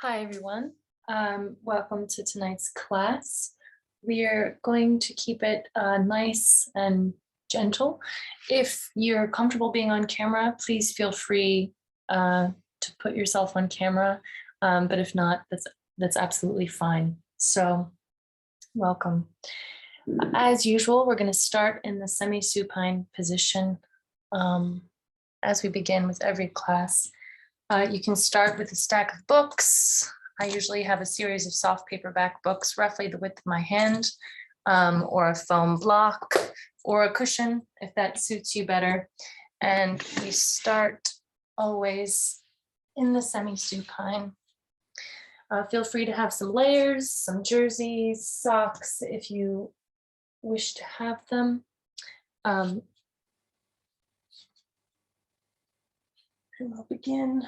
Hi, everyone. Welcome to tonight's class. We are going to keep it nice and gentle. If you're comfortable being on camera, please feel free to put yourself on camera. But if not, that's absolutely fine. So, welcome. As usual, we're going to start in the semi-supine position as we begin with every class. You can start with a stack of books. I usually have a series of soft paperback books, roughly the width of my hand, or a foam block, or a cushion, if that suits you better. And we start always in the semi-supine. Feel free to have some layers, some jerseys, socks, if you wish to have them. And we'll begin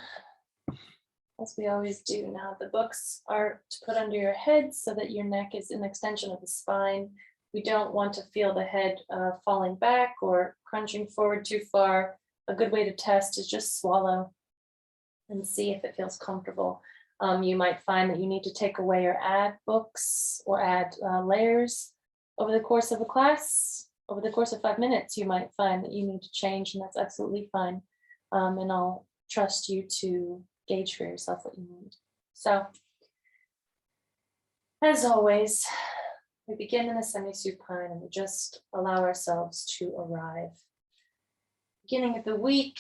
as we always do. Now, the books are to put under your head so that your neck is an extension of the spine. We don't want to feel the head falling back or crunching forward too far. A good way to test is just swallow and see if it feels comfortable. You might find that you need to take away or add books or add layers over the course of a class. Over the course of 5 minutes, you might find that you need to change, and that's absolutely fine. And I'll trust you to gauge for yourself what you need. So, as always, we begin in the semi-supine and we just allow ourselves to arrive. Beginning of the week,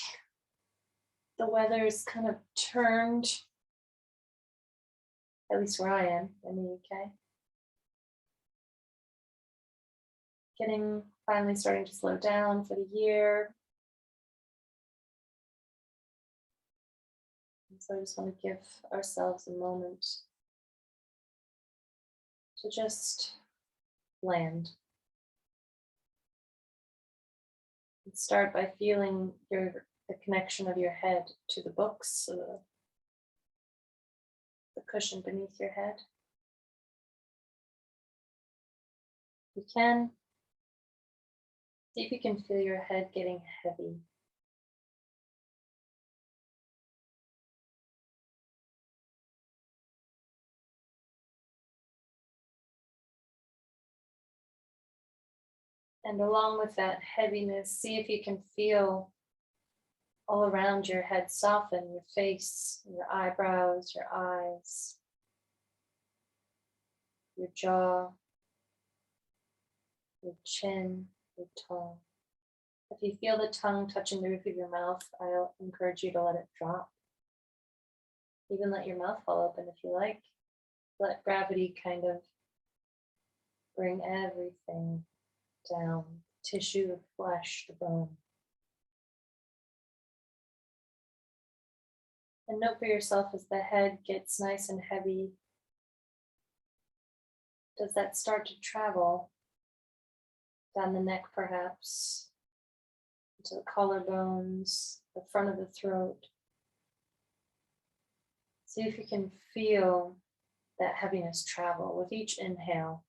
the weather is kind of turned, at least where I am in the UK. Finally starting to slow down for the year. And so I just want to give ourselves a moment to just land. And start by feeling the connection of your head to the books, the cushion beneath your head. You can see if you can feel your head getting heavy. And along with that heaviness, see if you can feel all around your head soften, your face, your eyebrows, your eyes, your jaw, your chin, your tongue. If you feel the tongue touching the roof of your mouth, I'll encourage you to let it drop. Even let your mouth fall open if you like. Let gravity kind of bring everything down, tissue, the flesh, the bone. And note for yourself as the head gets nice and heavy, does that start to travel down the neck perhaps, into the collarbones, the front of the throat? See if you can feel that heaviness travel with each inhale.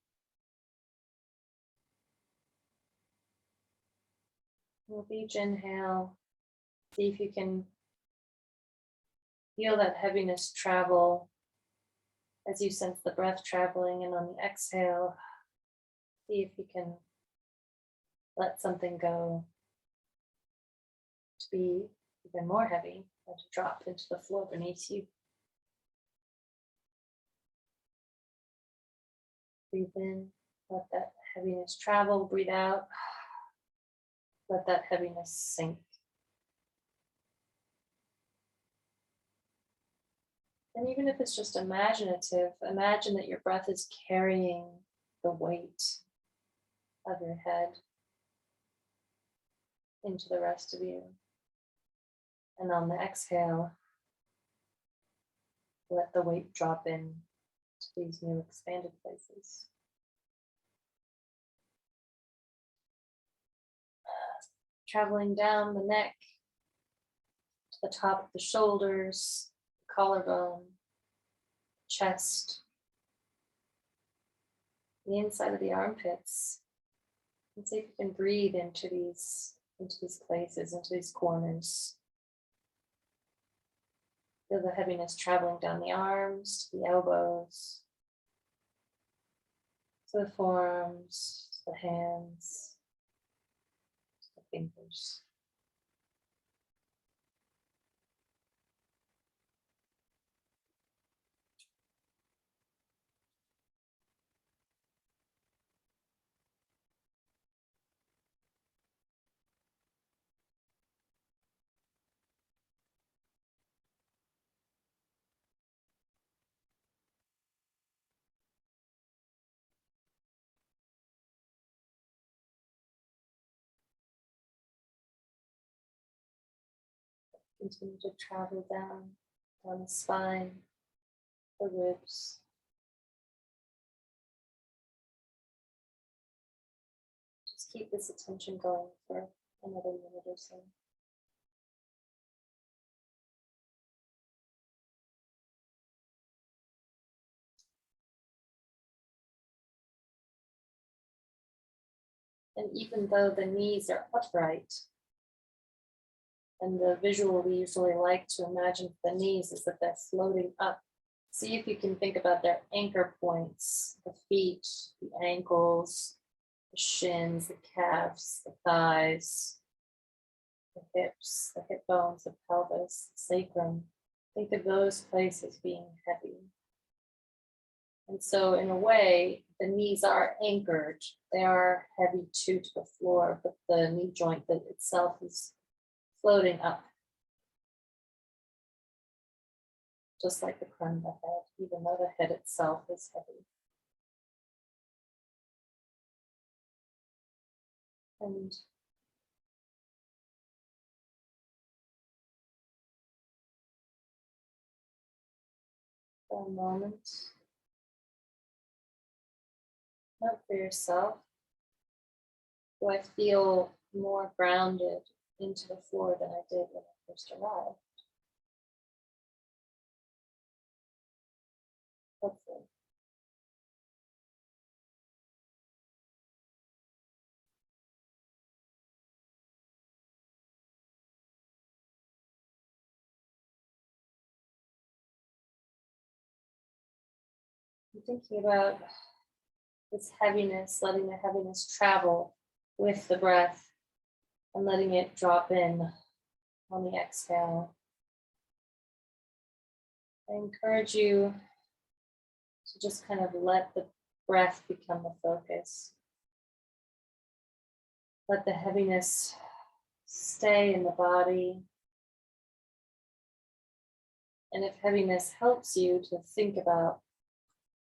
With each inhale, see if you can feel that heaviness travel as you sense the breath traveling, and on the exhale, see if you can let something go to be even more heavy and to drop into the floor beneath you. Breathe in, let that heaviness travel, breathe out, let that heaviness sink. And even if it's just imaginative, imagine that your breath is carrying the weight of your head into the rest of you. And on the exhale, let the weight drop in to these new expanded places. Traveling down the neck to the top of the shoulders, collarbone, chest, the inside of the armpits, and see if you can breathe into these places, into these corners. Feel the heaviness traveling down the arms, to the elbows, to the forearms, to the hands, to the fingers. Continue to travel down the spine, the ribs. Just keep this attention going for another minute or so. And even though the knees are upright, and the visual we usually like to imagine for the knees is that they're floating up. See if you can think about their anchor points, the feet, the ankles, the shins, the calves, the thighs, the hips, the hip bones, the pelvis, the sacrum. Think of those places being heavy. And so in a way, the knees are anchored. They are heavy to the floor, but the knee joint that itself is floating up. Just like the crown of the head, even though the head itself is heavy. And for a moment, note for yourself, do I feel more grounded into the floor than I did when I first arrived? Hopefully. I'm thinking about this heaviness, letting the heaviness travel with the breath and letting it drop in on the exhale. I encourage you to just kind of let the breath become the focus. Let the heaviness stay in the body. And if heaviness helps you to think about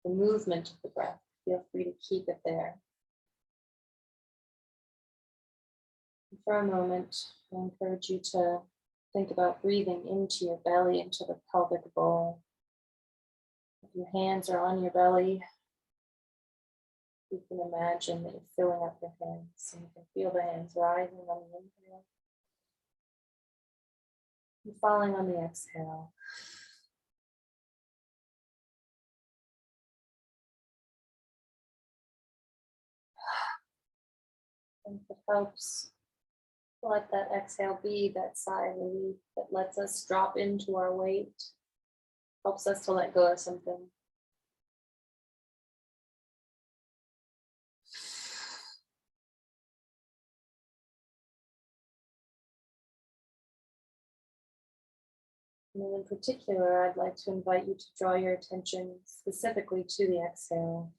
the movement of the breath, feel free to keep it there. And for a moment, I encourage you to think about breathing into your belly, into the pelvic bowl. If your hands are on your belly, you can imagine that you're filling up your hands, and you can feel the hands rising on the inhale and falling on the exhale. And if it helps, let that exhale be that sigh of relief that lets us drop into our weight, helps us to let go of something. And then in particular, I'd like to invite you to draw your attention specifically to the exhale.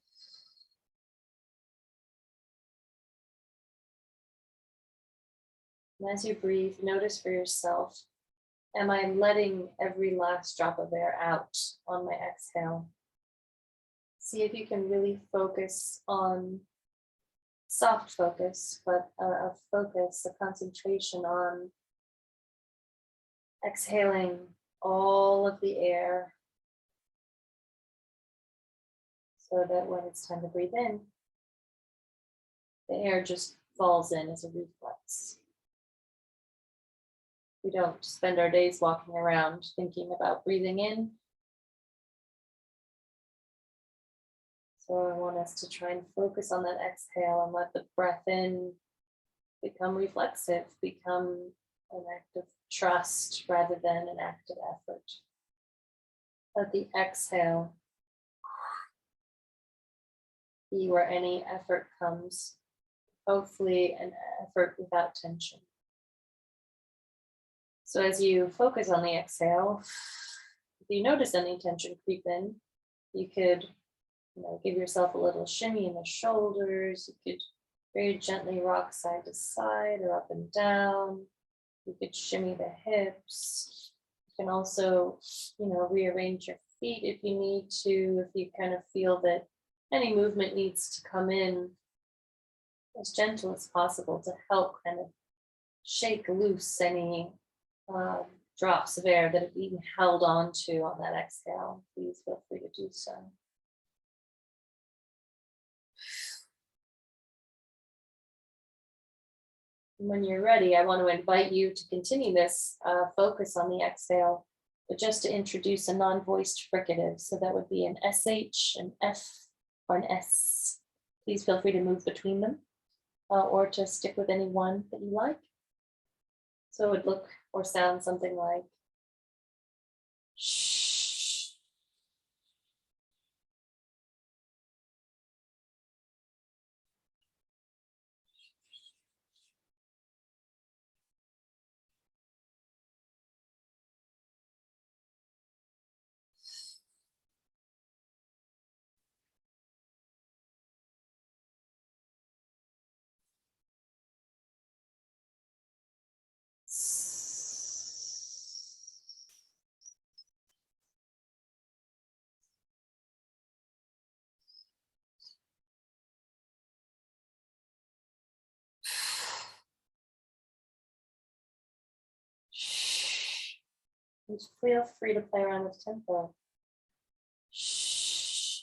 And as you breathe, notice for yourself, am I letting every last drop of air out on my exhale? See if you can really focus on, soft focus, but a focus, a concentration on exhaling all of the air so that when it's time to breathe in, the air just falls in as a reflex. We don't spend our days walking around thinking about breathing in. So I want us to try and focus on that exhale and let the breath in become reflexive, become an act of trust rather than an act of effort. Let the exhale be where any effort comes, hopefully an effort without tension. So as you focus on the exhale, if you notice any tension creep in, you could give yourself a little shimmy in the shoulders. You could very gently rock side to side or up and down. You could shimmy the hips. You can also, rearrange your feet if you need to, if you kind of feel that any movement needs to come in as gentle as possible to help kind of shake loose any drops of air that have been held on to on that exhale. Please feel free to do so. When you're ready, I want to invite you to continue this focus on the exhale, but just to introduce a non-voiced fricative. So that would be an SH, an F, or an S. Please feel free to move between them or to stick with any one that you like. So it would look or sound something like shh. Just feel free to play around with tempo. Shh.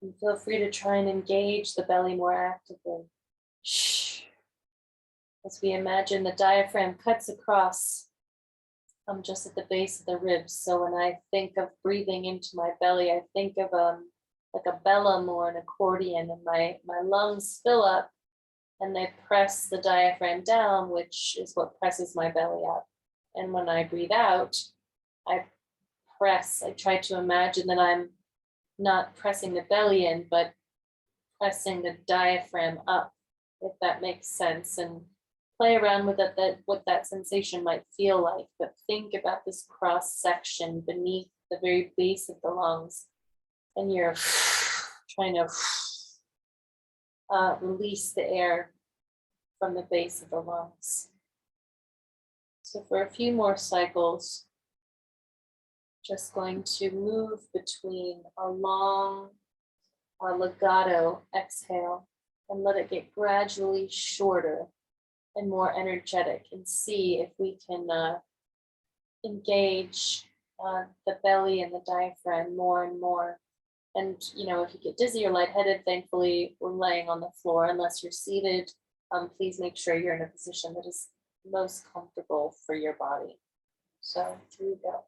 And feel free to try and engage the belly more actively. Shh. As we imagine the diaphragm cuts across just at the base of the ribs. So when I think of breathing into my belly, I think of like a bellum or an accordion, and my lungs fill up and they press the diaphragm down, which is what presses my belly up. And when I breathe out, I try to imagine that I'm not pressing the belly in, but pressing the diaphragm up, if that makes sense, and play around with it, what that sensation might feel like. But think about this cross section beneath the very base of the lungs, and you're trying to release the air from the base of the lungs. So for a few more cycles, just going to move between a long legato exhale and let it get gradually shorter and more energetic, and see if we can engage the belly and the diaphragm more and more. And if you get dizzy or lightheaded, thankfully we're laying on the floor. Unless you're seated, please make sure you're in a position that is most comfortable for your body. So here we go.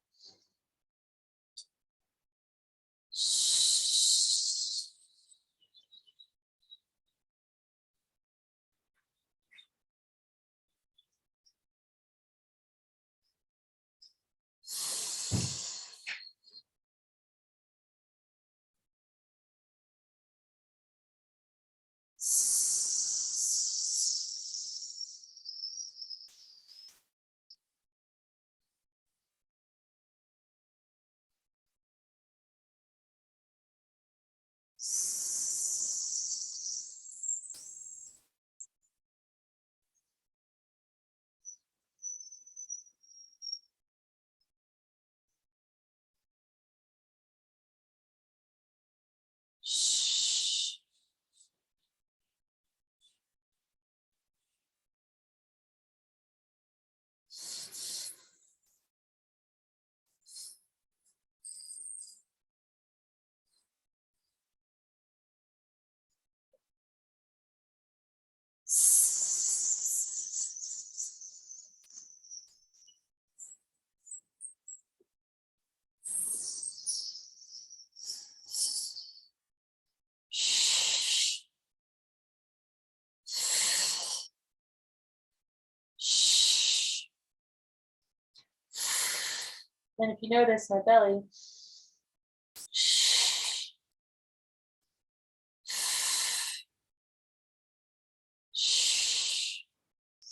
And if you notice my belly,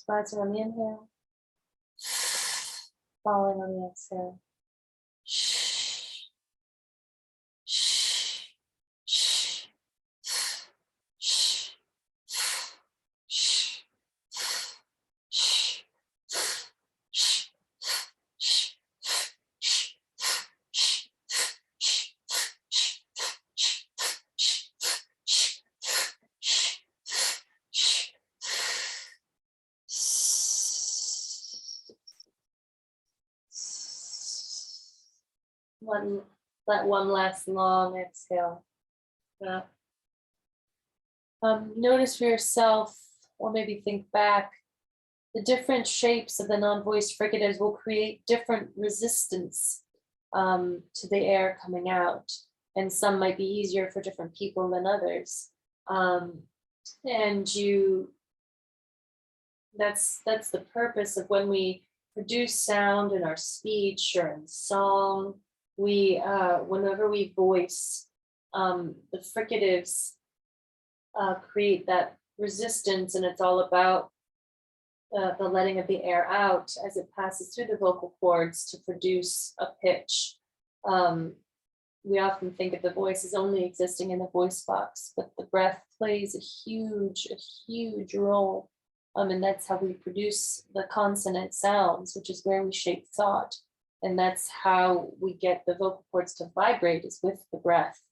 rising on the inhale, falling on the exhale. Let one last long exhale. Yeah. Notice for yourself, or maybe think back, the different shapes of the non-voiced fricatives will create different resistance to the air coming out. And some might be easier for different people than others. That's the purpose of when we produce sound in our speech or in song. Whenever we voice, the fricatives create that resistance, and it's all about the letting of the air out as it passes through the vocal cords to produce a pitch. We often think of the voice as only existing in the voice box, but the breath plays a huge role. And that's how we produce the consonant sounds, which is where we shape thought. And that's how we get the vocal cords to vibrate, is with the breath,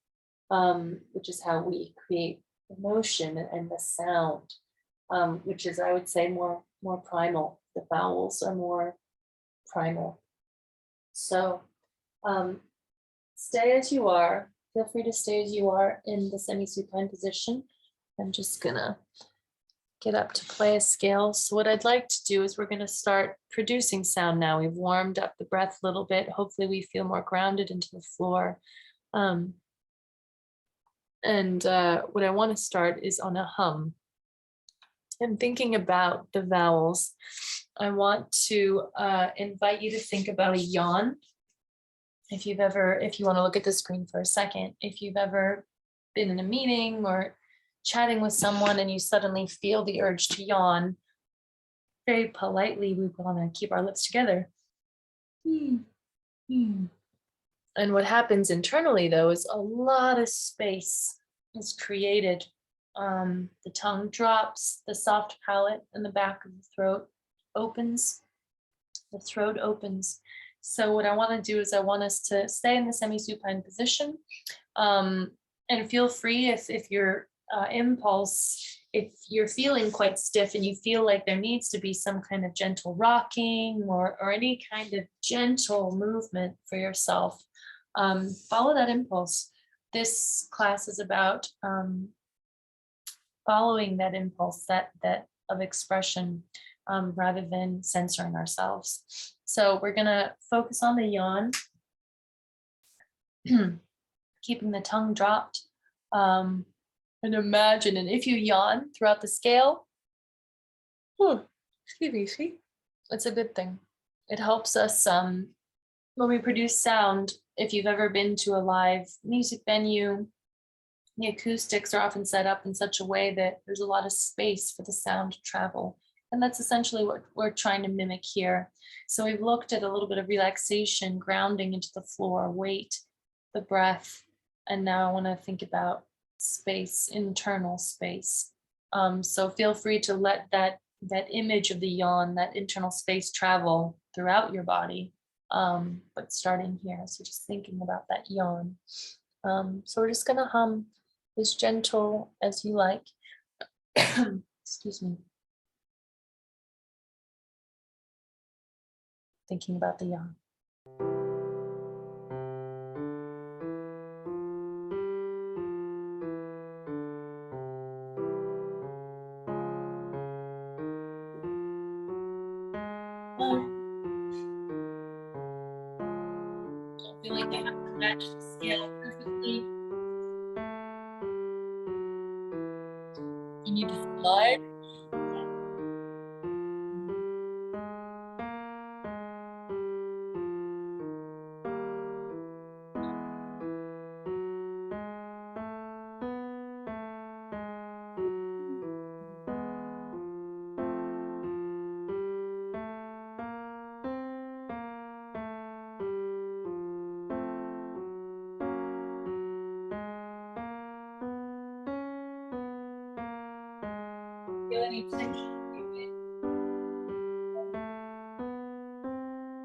which is how we create emotion and the sound, which is, I would say, more primal. The vowels are more primal. So stay as you are. Feel free to stay as you are in the semi-supine position. I'm just gonna get up to play a scale. So what I'd like to do is we're gonna start producing sound now. We've warmed up the breath a little bit. Hopefully we feel more grounded into the floor. What I wanna start is on a hum. And thinking about the vowels, I want to invite you to think about a yawn. If you want to look at the screen for a second, if you've ever been in a meeting or chatting with someone and you suddenly feel the urge to yawn, very politely, we want to keep our lips together. And what happens internally, though, is a lot of space is created. The tongue drops, the soft palate in the back of the throat opens, the throat opens. So what I want to do is I want us to stay in the semi-supine position, and feel free if your impulse, if you're feeling quite stiff and you feel like there needs to be some kind of gentle rocking or any kind of gentle movement for yourself, follow that impulse. This class is about following that impulse, that of expression, rather than censoring ourselves. So we're gonna focus on the yawn, keeping the tongue dropped, and imagine, and if you yawn throughout the scale, excuse me, see, it's a good thing. It helps us when we produce sound. If you've ever been to a live music venue, the acoustics are often set up in such a way that there's a lot of space for the sound to travel. And that's essentially what we're trying to mimic here. So we've looked at a little bit of relaxation, grounding into the floor, weight, the breath. And now I want to think about space, internal space. So feel free to let that image of the yawn, that internal space, travel throughout your body. But starting here, so just thinking about that yawn. So we're just gonna hum as gentle as you like. Excuse me. Thinking about the yawn. Don't feel like they have to match the scale perfectly. You need to slide. feel any tension,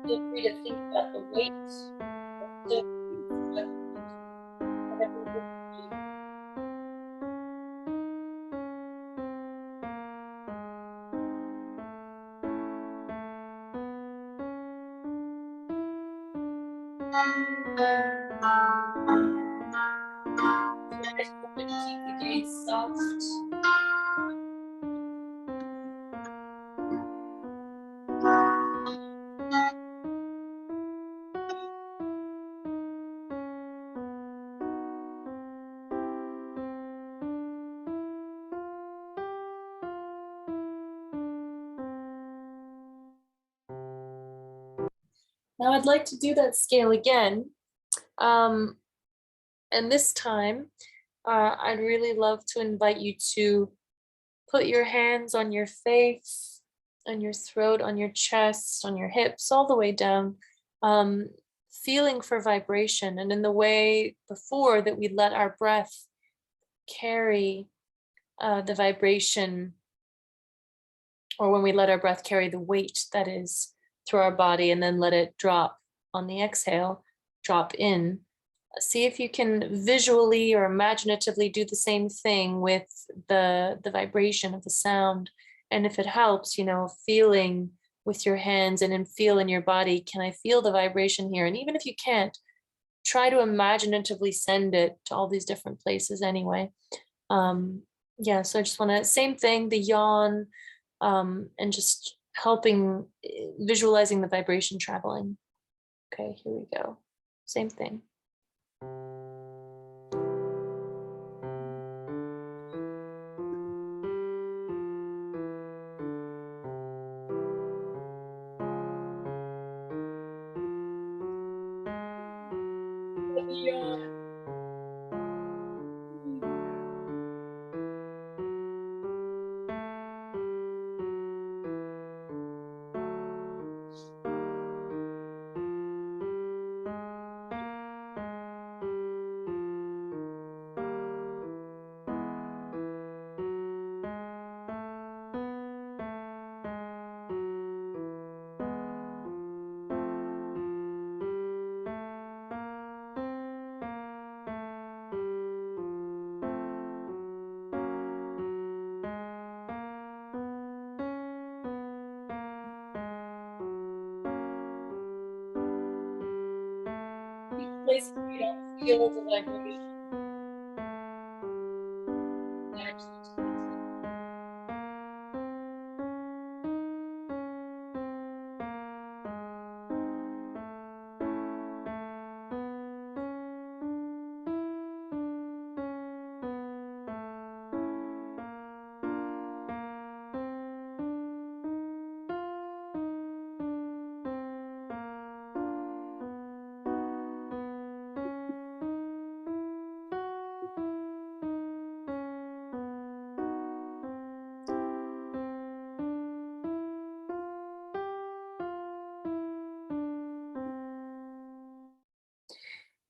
feel free to think about the weight. Keep the gaze soft. Now I'd like to do that scale again. And this time, I'd really love to invite you to put your hands on your face, on your throat, on your chest, on your hips, all the way down, feeling for vibration. And in the way before that we let our breath carry the vibration, or when we let our breath carry the weight that is through our body and then let it drop on the exhale, drop in. See if you can visually or imaginatively do the same thing with the vibration of the sound. And if it helps, you know, feeling with your hands and then feel in your body, can I feel the vibration here? And even if you can't, try to imaginatively send it to all these different places anyway. Yeah, so I just want to, same thing, the yawn, and just helping, visualizing the vibration traveling. Okay, here we go. Same thing. Places where you don't feel the vibration.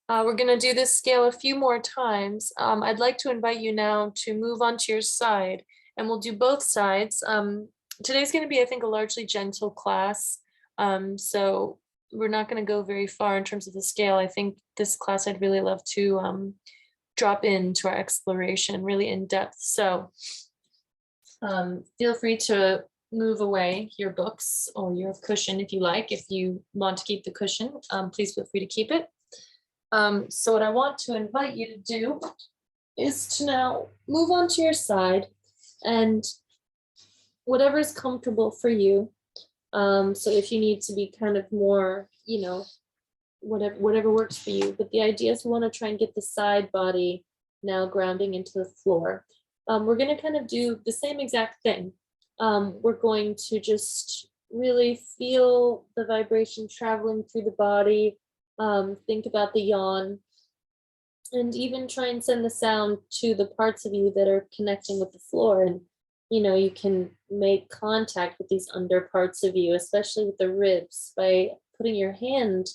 We're going to do this scale a few more times. I'd like to invite you now to move onto your side, and we'll do both sides. Today's going to be, I think, a largely gentle class. So we're not going to go very far in terms of the scale. I think this class I'd really love to drop into our exploration really in depth. So feel free to move away your books or your cushion if you like. If you want to keep the cushion, please feel free to keep it. So what I want to invite you to do is to now move onto your side and whatever is comfortable for you. So if you need to be kind of more, you know, whatever works for you. But the idea is we want to try and get the side body now grounding into the floor. We're going to kind of do the same exact thing. We're going to just really feel the vibration traveling through the body. Think about the yawn, and even try and send the sound to the parts of you that are connecting with the floor. And, you know, you can make contact with these under parts of you, especially with the ribs. By putting your hand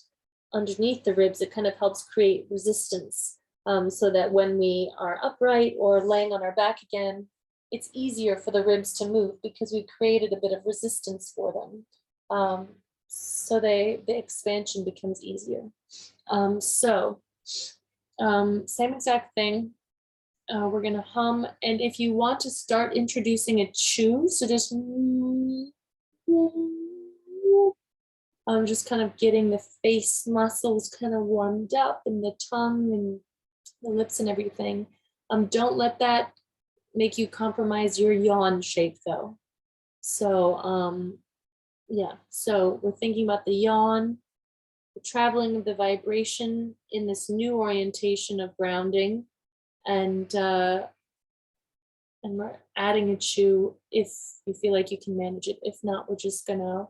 underneath the ribs, it kind of helps create resistance, so that when we are upright or laying on our back again, it's easier for the ribs to move because we created a bit of resistance for them. So the expansion becomes easier. Same exact thing. We're gonna hum, and if you want to start introducing a chew, so just kind of getting the face muscles kind of warmed up and the tongue and the lips and everything. Don't let that make you compromise your yawn shape though. So yeah, so we're thinking about the yawn, the traveling of the vibration in this new orientation of grounding, and we're adding a chew if you feel like you can manage it. If not, we're just gonna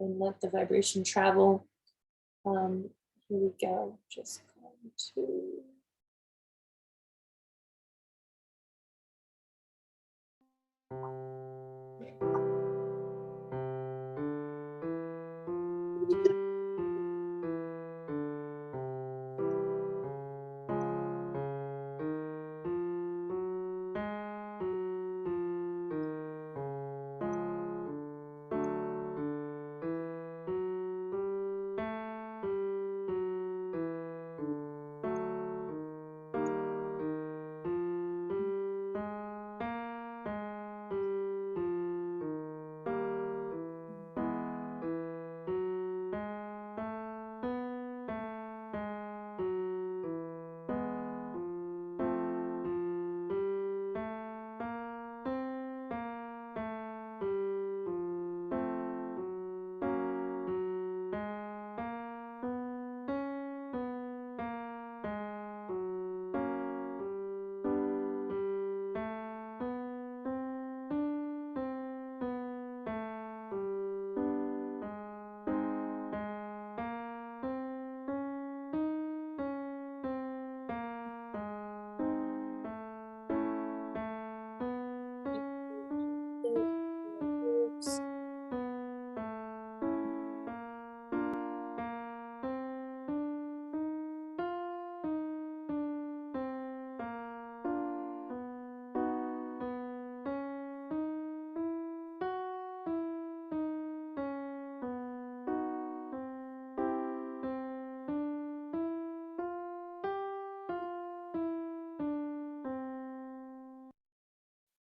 and let the vibration travel. Here we go. Just going to.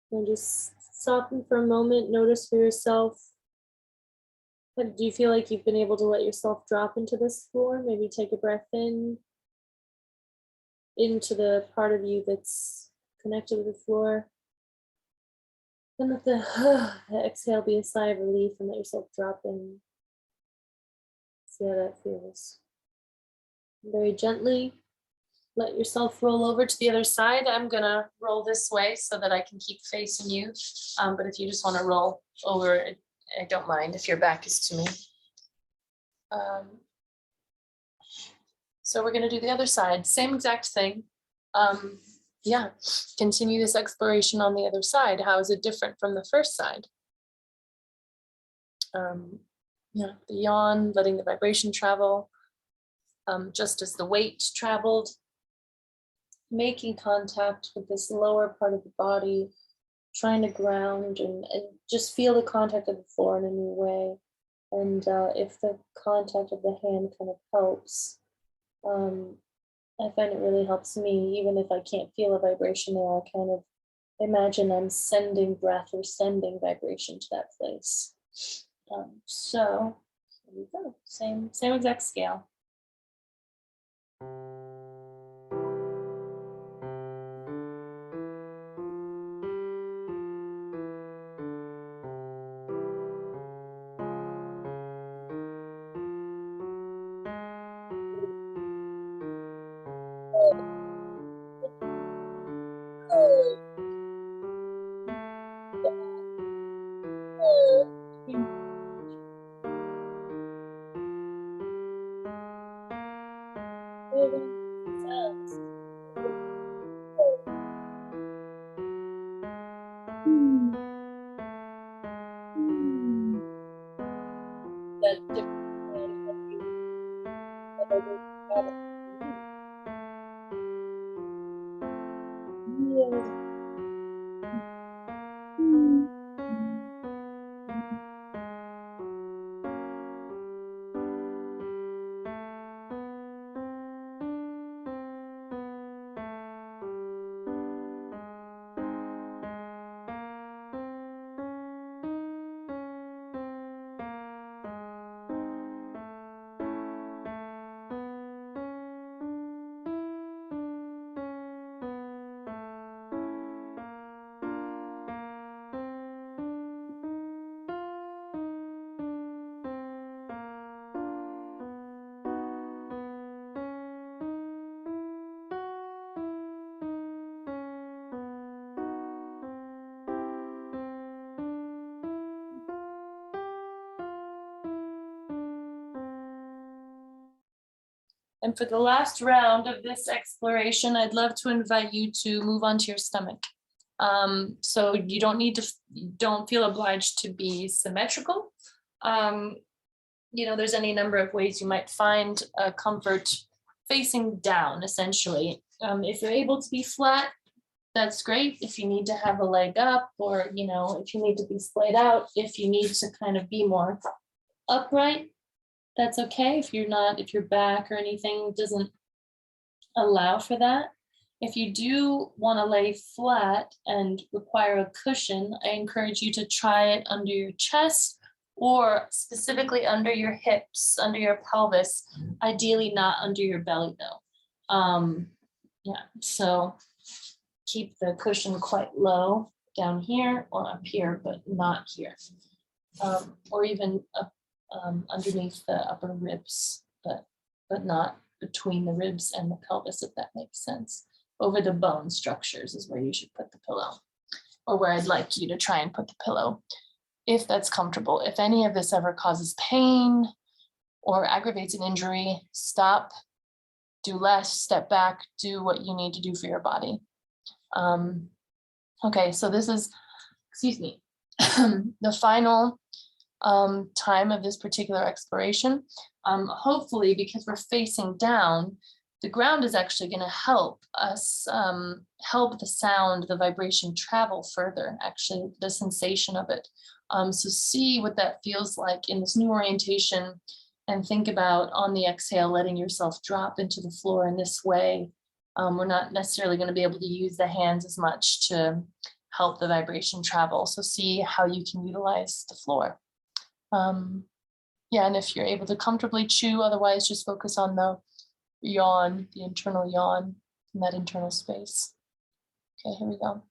And just soften for a moment, notice for yourself. Do you feel like you've been able to let yourself drop into this floor? Maybe take a breath in, into the part of you that's connected with the floor. Then let the exhale be a sigh of relief and let yourself drop in. See how that feels. Very gently, let yourself roll over to the other side. I'm gonna roll this way so that I can keep facing you. But if you just wanna roll over, I don't mind if your back is to me. So we're gonna do the other side, same exact thing. Yeah, continue this exploration on the other side. How is it different from the first side? Yeah, the yawn, letting the vibration travel, just as the weight traveled, making contact with this lower part of the body, trying to ground and just feel the contact of the floor in a new way. And if the contact of the hand kind of helps, I find it really helps me, even if I can't feel a vibration there, I kind of imagine I'm sending breath or sending vibration to that place. So here we go, same exact scale. That different way of you, yeah. And for the last round of this exploration, I'd love to invite you to move onto your stomach. So you don't need to, don't feel obliged to be symmetrical. There's any number of ways you might find comfort facing down, essentially. If you're able to be flat, that's great. If you need to have a leg up, or, if you need to be splayed out, if you need to kind of be more upright, that's okay. If your back or anything doesn't allow for that. If you do want to lay flat and require a cushion, I encourage you to try it under your chest or specifically under your hips, under your pelvis, ideally not under your belly though. So keep the cushion quite low down here or up here, but not here. Or even up underneath the upper ribs, but not between the ribs and the pelvis, if that makes sense. Over the bone structures is where you should put the pillow, or where I'd like you to try and put the pillow, if that's comfortable. If any of this ever causes pain or aggravates an injury, stop, do less, step back, do what you need to do for your body. Okay, so this is, excuse me, the final time of this particular exploration. Hopefully, because we're facing down, the ground is actually going to help us, help the sound, the vibration travel further, actually, the sensation of it. So see what that feels like in this new orientation, and think about on the exhale, letting yourself drop into the floor in this way. We're not necessarily going to be able to use the hands as much to help the vibration travel. So see how you can utilize the floor. And if you're able to comfortably chew, otherwise just focus on the yawn, the internal yawn in that internal space. Okay, here we go.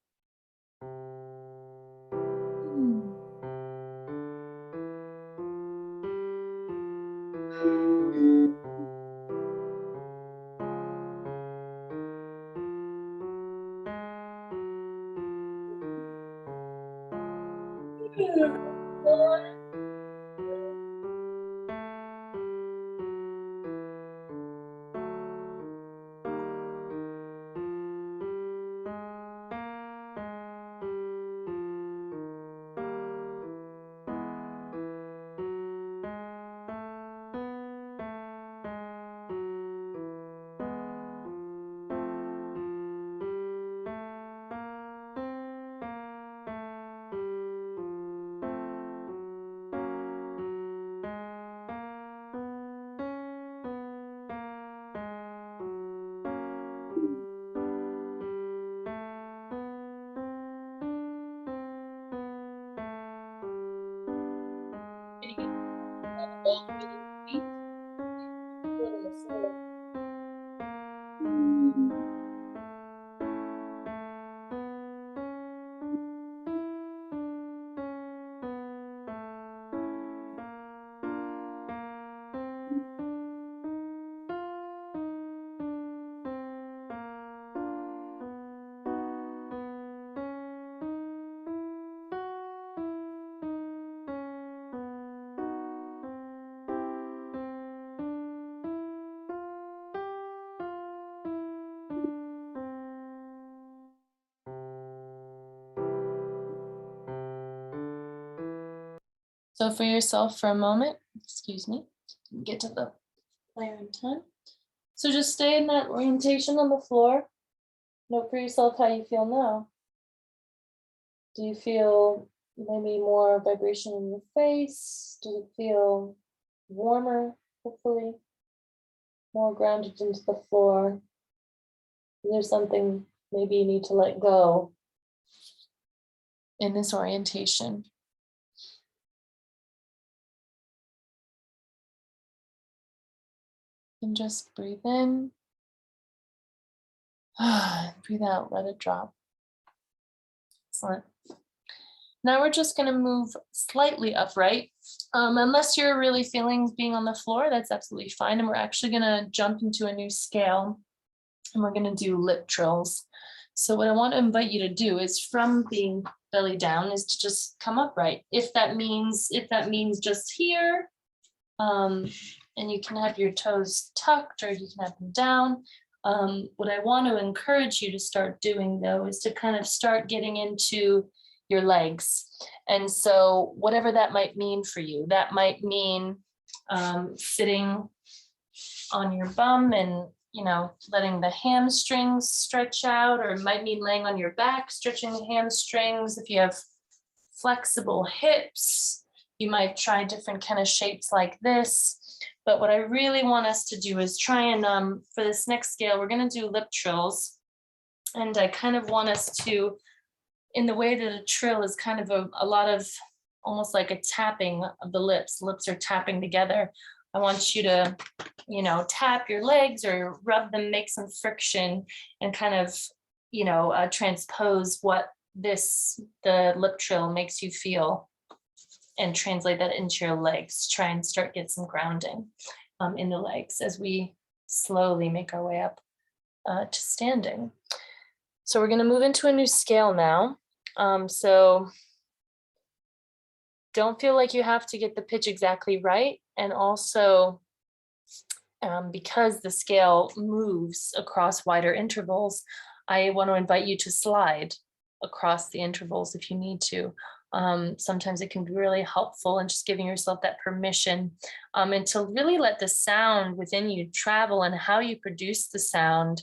So for yourself for a moment, excuse me, get to the player in time. So just stay in that orientation on the floor. Note for yourself how you feel now. Do you feel maybe more vibration in your face? Do you feel warmer, hopefully? More grounded into the floor? Is there something maybe you need to let go in this orientation? And just breathe in, breathe out, let it drop. Excellent. Now we're just going to move slightly upright. Unless you're really feeling being on the floor, that's absolutely fine. And we're actually going to jump into a new scale, and we're going to do lip trills. So what I want to invite you to do is, from being belly down, is to just come upright. If that means just here, and you can have your toes tucked or you can have them down. What I want to encourage you to start doing though is to kind of start getting into your legs. And so whatever that might mean for you, that might mean sitting on your bum and, you know, letting the hamstrings stretch out, or it might mean laying on your back, stretching the hamstrings. If you have flexible hips, you might try different kind of shapes like this. But what I really want us to do is try and, for this next scale, we're going to do lip trills. And I kind of want us to, in the way that a trill is kind of a lot of almost like a tapping of the lips. Lips are tapping together. I want you to, you know, tap your legs or rub them, make some friction, and kind of, you know, transpose what the lip trill makes you feel, and translate that into your legs. Try and start get some grounding in the legs as we slowly make our way up to standing. So we're going to move into a new scale now. So don't feel like you have to get the pitch exactly right. And also, because the scale moves across wider intervals, I want to invite you to slide across the intervals if you need to. Sometimes it can be really helpful in just giving yourself that permission, and to really let the sound within you travel and how you produce the sound.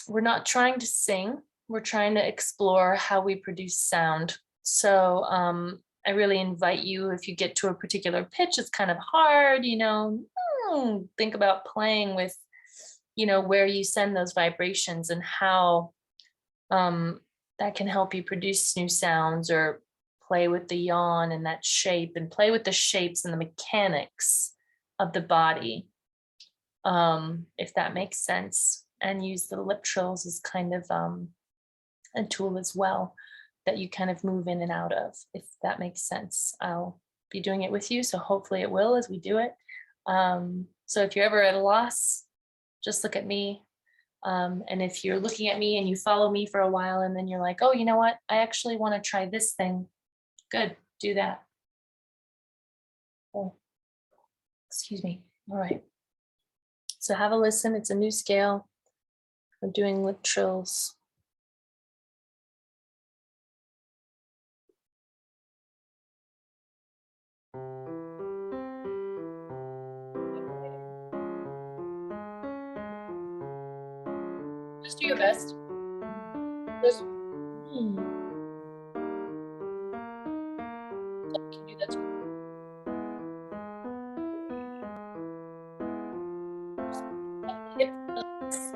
We're not trying to sing, we're trying to explore how we produce sound. So I really invite you, if you get to a particular pitch, it's kind of hard, you know, think about playing with, you know, where you send those vibrations and how that can help you produce new sounds, or play with the yawn and that shape, and play with the shapes and the mechanics of the body, if that makes sense. And use the lip trills as kind of a tool as well that you kind of move in and out of, if that makes sense. I'll be doing it with you, so hopefully it will as we do it. So if you're ever at a loss, just look at me. And if you're looking at me and you follow me for a while and then you're like, oh, you know what, I actually want to try this thing. Good, do that. Oh, excuse me. All right. So have a listen. It's a new scale. We're doing lip trills. Just do your best. There's, you can do that too. Hips.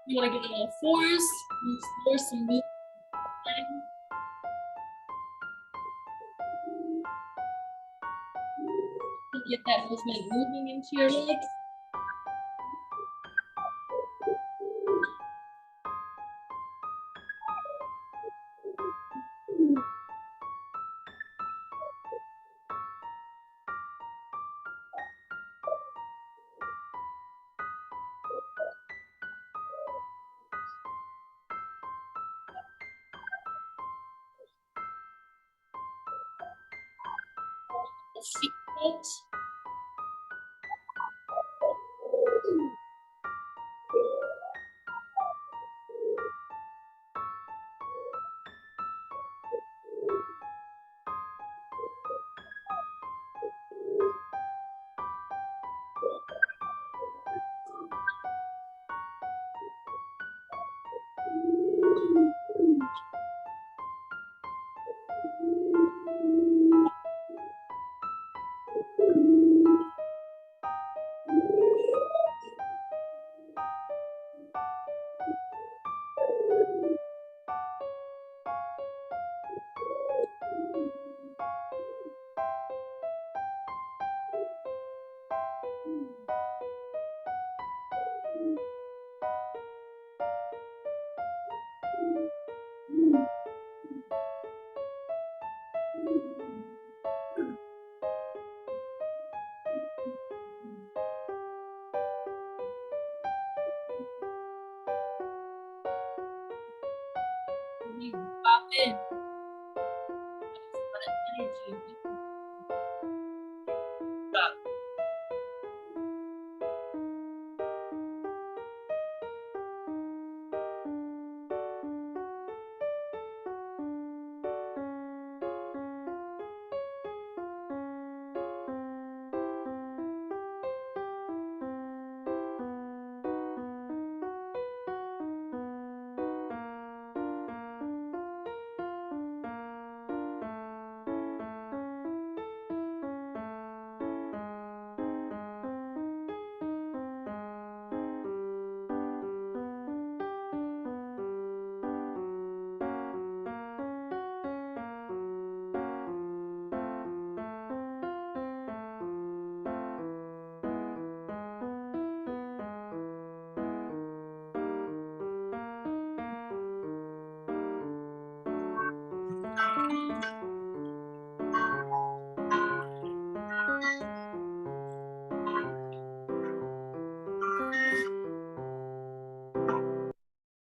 You want to get a little force, force some movement. Get that movement moving into your legs. feet. You pop in. Let energy drop.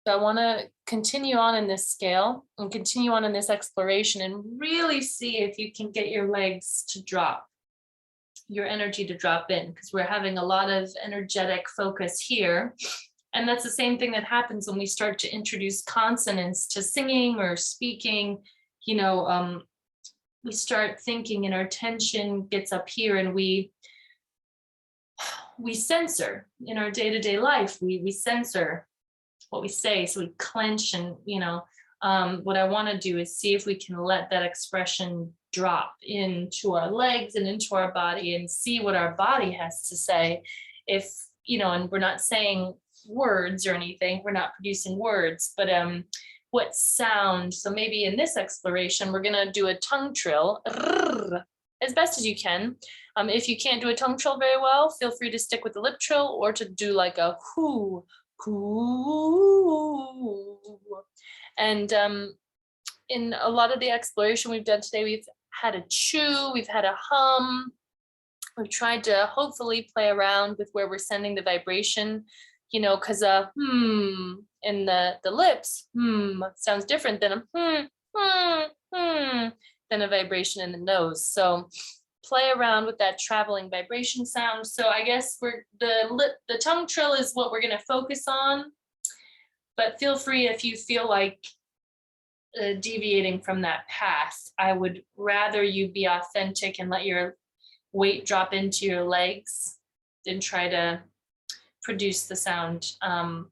So I want to continue on in this scale and continue on in this exploration and really see if you can get your legs to drop, your energy to drop in, because we're having a lot of energetic focus here. And that's the same thing that happens when we start to introduce consonants to singing or speaking. We start thinking and our tension gets up here, and we censor in our day-to-day life. We censor what we say, so we clench, and what I want to do is see if we can let that expression drop into our legs and into our body and see what our body has to say. If and we're not saying words or anything, we're not producing words, but what sound. So maybe in this exploration we're going to do a tongue trill as best as you can. If you can't do a tongue trill very well, feel free to stick with the lip trill or to do like a whoo. And in a lot of the exploration we've done today, we've had a chew, we've had a hum. We've tried to hopefully play around with where we're sending the vibration, because a in the lips, sounds different than a than a vibration in the nose. So play around with that traveling vibration sound. So I guess the tongue trill is what we're going to focus on, but feel free if you feel like deviating from that path. I would rather you be authentic and let your weight drop into your legs than try to produce the sound I'm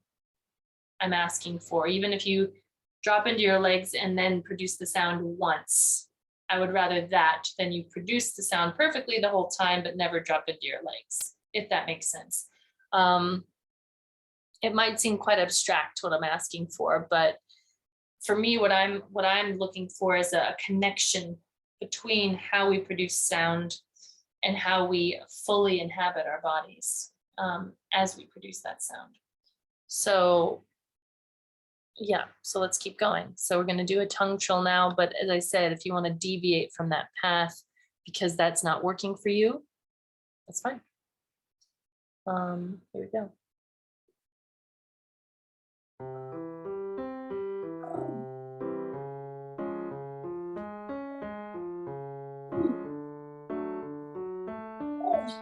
asking for. Even if you drop into your legs and then produce the sound once, I would rather that than you produce the sound perfectly the whole time but never drop into your legs, if that makes sense. It might seem quite abstract what I'm asking for, but for me, what I'm looking for is a connection between how we produce sound and how we fully inhabit our bodies as we produce that sound. So yeah, so let's keep going. So we're going to do a tongue trill now, but as I said, if you want to deviate from that path because that's not working for you, that's fine. Here we go. You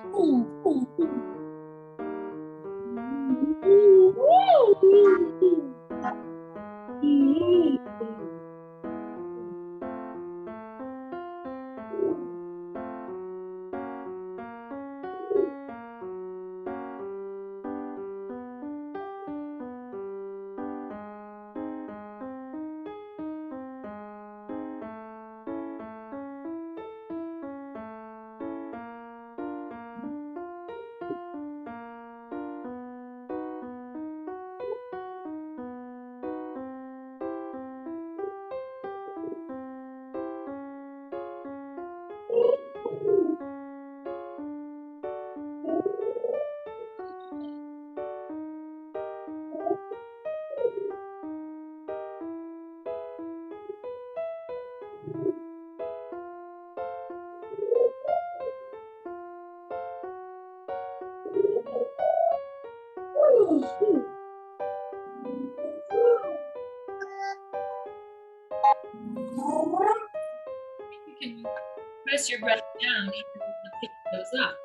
can press your breath down and pick those up.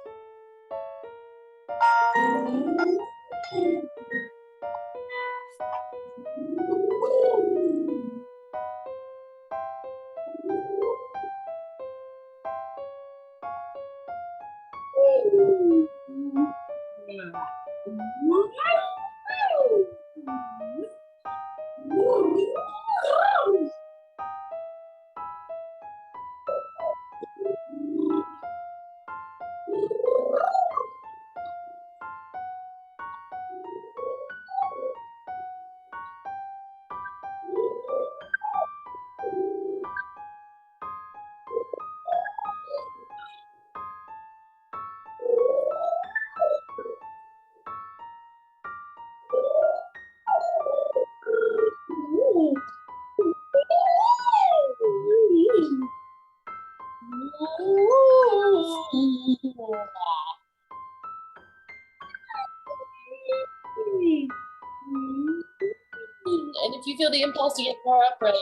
And if you feel the impulse to get more upright, you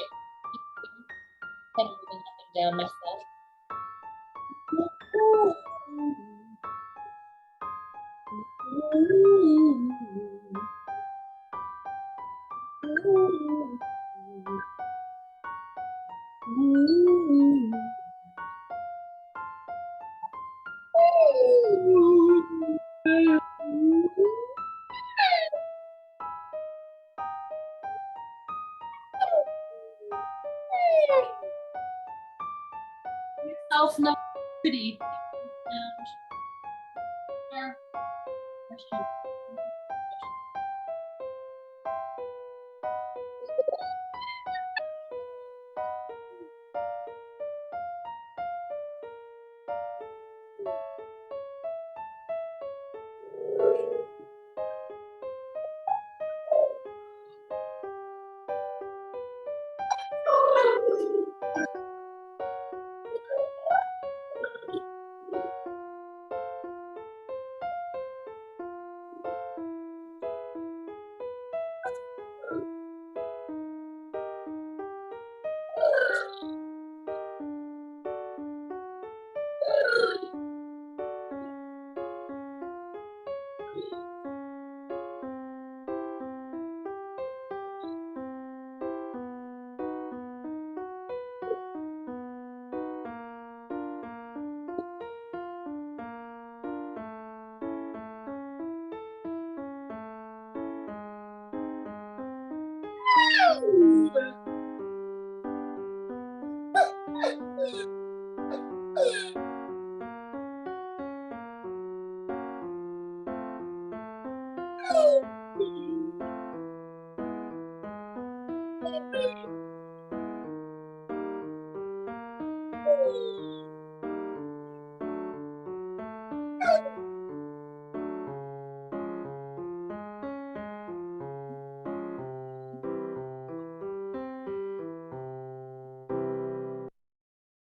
can moving up and down myself. Yourself not pretty.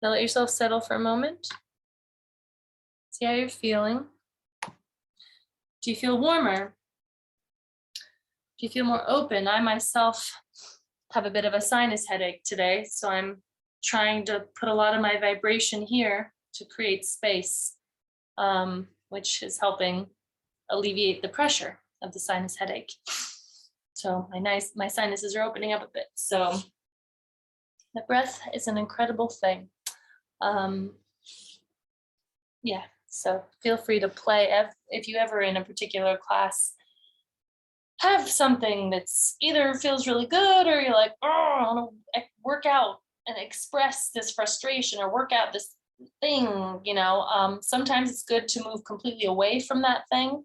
Now let yourself settle for a moment. See how you're feeling. Do you feel warmer? Do you feel more open? I myself have a bit of a sinus headache today, so I'm trying to put a lot of my vibration here to create space. which is helping alleviate the pressure of the sinus headache. So my sinuses are opening up a bit. So the breath is an incredible thing. Yeah, so feel free to play if you ever in a particular class have something that's either feels really good or you're like, oh, I want to work out and express this frustration or work out this thing, sometimes it's good to move completely away from that thing.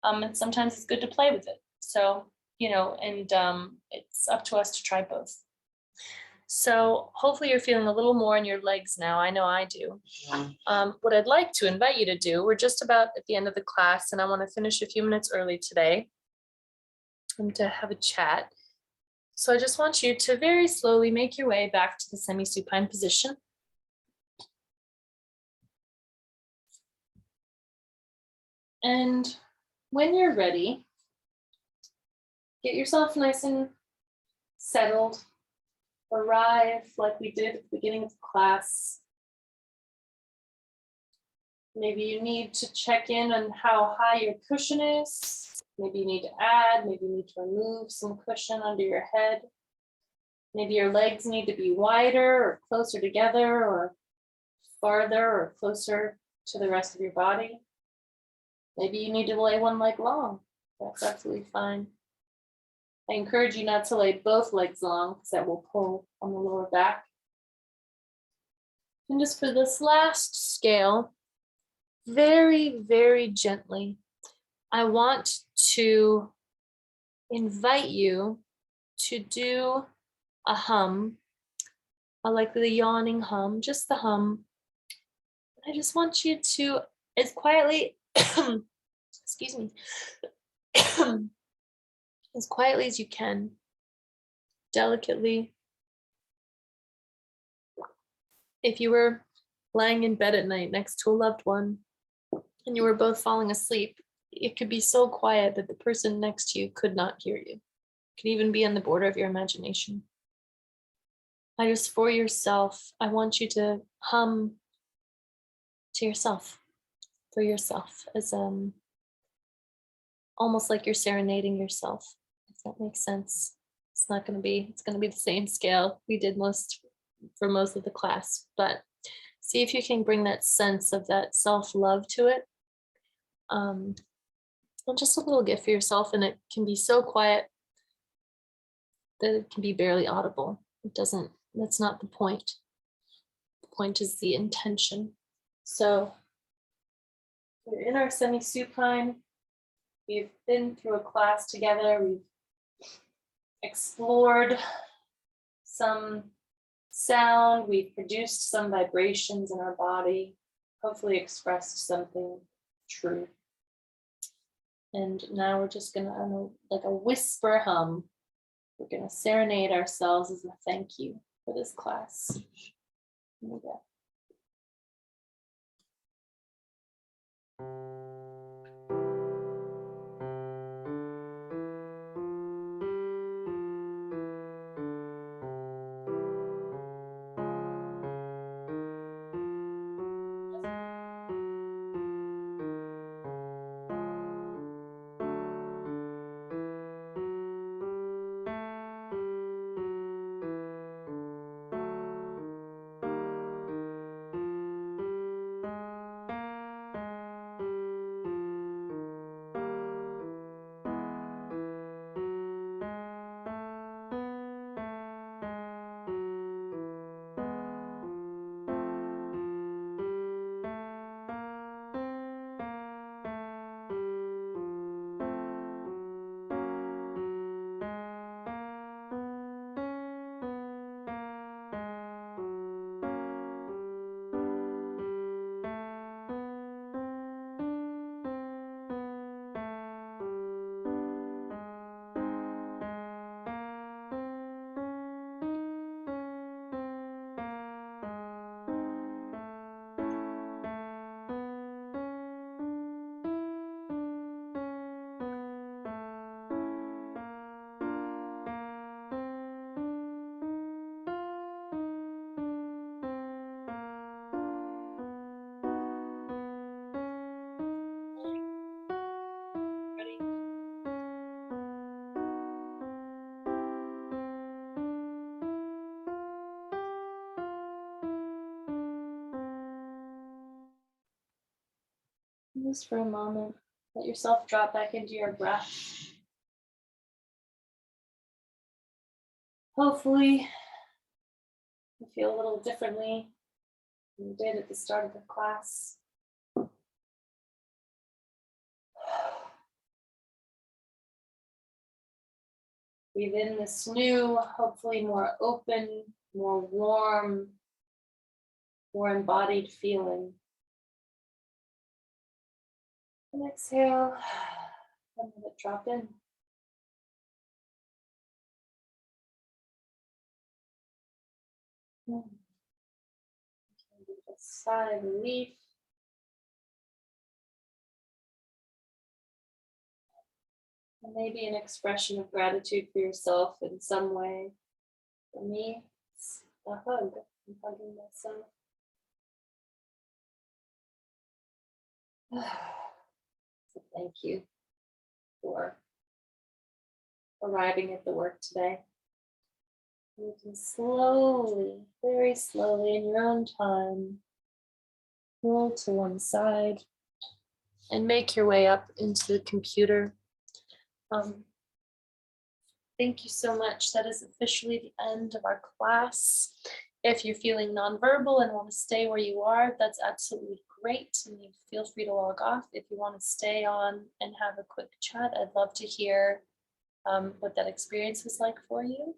And sometimes it's good to play with it. So, it's up to us to try both. So hopefully you're feeling a little more in your legs now. I know I do. What I'd like to invite you to do, we're just about at the end of the class and I want to finish a few minutes early today and to have a chat. So I just want you to very slowly make your way back to the semi-supine position. And when you're ready, get yourself nice and settled. Arrive like we did at the beginning of the class. Maybe you need to check in on how high your cushion is. Maybe you need to add, maybe you need to remove some cushion under your head. Maybe your legs need to be wider or closer together or farther or closer to the rest of your body. Maybe you need to lay one leg long. That's absolutely fine. I encourage you not to lay both legs long because that will pull on the lower back. And just for this last scale, very, very gently, I want to invite you to do a hum, like the yawning hum, just the hum. I just want you to, as quietly, excuse me, as quietly as you can, delicately. If you were lying in bed at night next to a loved one and you were both falling asleep, it could be so quiet that the person next to you could not hear you. It could even be on the border of your imagination. For yourself, I want you to hum to yourself, for yourself, as almost like you're serenading yourself, if that makes sense. It's going to be the same scale we did for most of the class, but see if you can bring that sense of that self-love to it. And just a little gift for yourself, and it can be so quiet that it can be barely audible. That's not the point. The point is the intention. So we're in our semi-supine. We've been through a class together. We've explored some sound. We've produced some vibrations in our body, hopefully expressed something true. And now we're just gonna, like a whisper hum, we're gonna serenade ourselves as a thank you for this class. Here we go. Just for a moment, let yourself drop back into your breath. Hopefully, you feel a little differently than you did at the start of the class. Breathe in this new, hopefully more open, more warm, more embodied feeling. And exhale, and let it drop in. A sigh of relief. And maybe an expression of gratitude for yourself in some way. For me, it's a hug. I'm hugging myself. So thank you for arriving at the work today. You can slowly, very slowly, in your own time, roll to one side and make your way up into the computer. Thank you so much. That is officially the end of our class. If you're feeling nonverbal and want to stay where you are, that's absolutely great. And you feel free to log off. If you want to stay on and have a quick chat, I'd love to hear what that experience was like for you.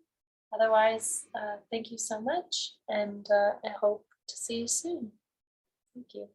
Otherwise, thank you so much. And I hope to see you soon. Thank you.